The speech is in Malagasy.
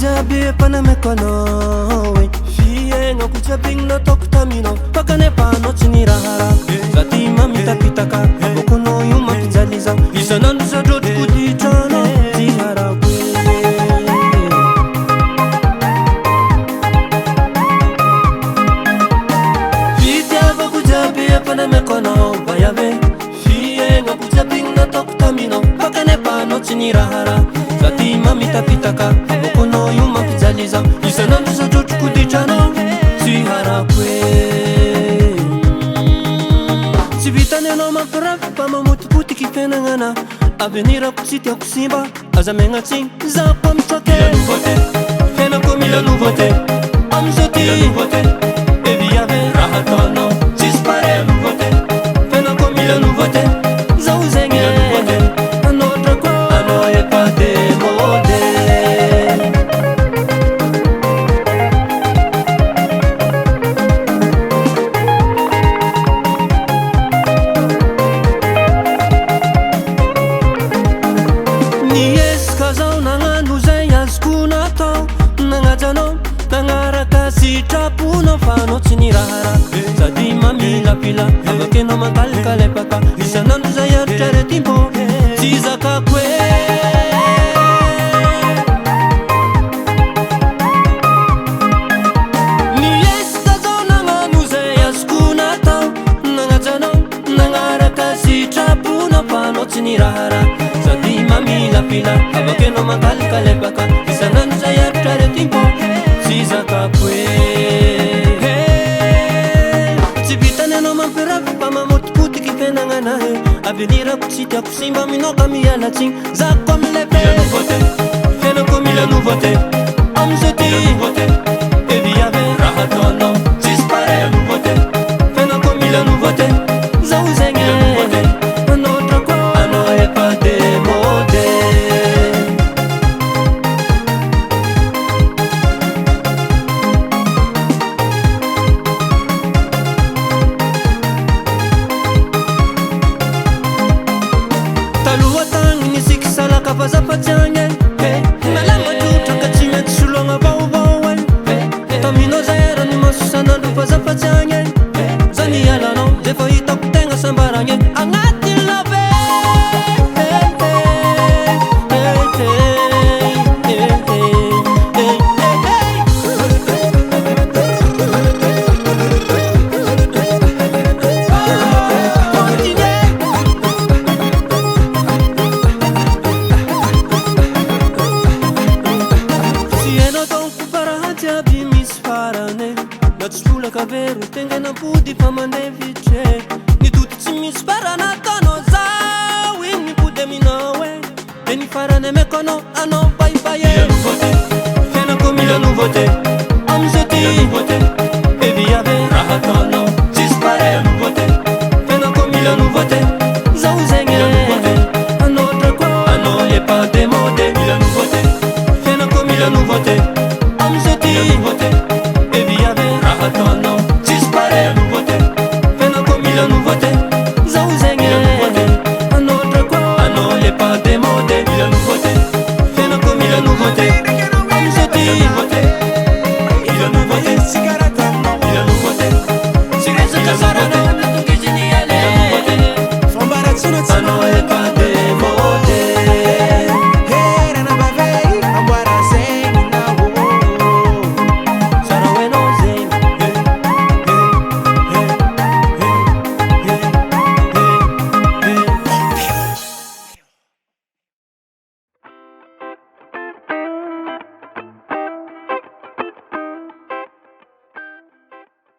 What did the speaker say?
kujabi panamekono fienga kujabing na toktamino pakane pano chinirahara zatima mitapitaka abokono yuma pijaliza isanandu sa dot kudichano tihara fitiava kujabi panamekono bayabe fienga kujabing na toktamino pakane pano chinirahara zatima mitapitaka abokono yuma pijaliza isanandu sa dot kudichano tihara Sivitane no mampiravi pa mamotipoty kifenangana avenirako tsy tiako simba aza megnatsiny zako amitsake fiainako mila nouveauté amizao ty eviave raha ataonao tsisy pare nouveauté fiainako mila nouveauté zao zegny anotrako anao efa demode sitraponao fanao tsy nirahara sady mamilapila avakenao mankalikalepaka isanandro zay aritra retimbo tsy zakako e miesika zao nagnano zay azoko natao nagnajanao nagnaraka sitraponao fanao tsy nirahara sady mamilapila avakenao mankalikalepaka isanandro zay aritra retimbo tsy zakako e tsy vitany anao mampiravi fa mamotipotiky fiainagnanahy avenirako tsy tiako simba minoka mialatsigny zako amile fiainako mila nouveauté amizao ty eviave raha ataonao tsisy pare nouveauté fiainako mila nouveauté zao zegny anotrako anao efa demode Fazafatsagny nalamadrotraka tsy maintsy sologna vaovao taminao zay rany masosanandro fazafatsagny zany alanao zay fa hitako tegna sambaragny agnaty lave Kaveru tenga na budi pa mandeviche ni tuti tsy misy farana kanao zao igny mipody aminao e de ny farany mekono anao baibaye fiainako mila nouveauté amizao ty eviave raha ataonao tsisy pare nouveauté fiainako mila nouveauté zao zegny anotrako anao efa demode mila nouveauté fiainako mila nouveauté amizao ty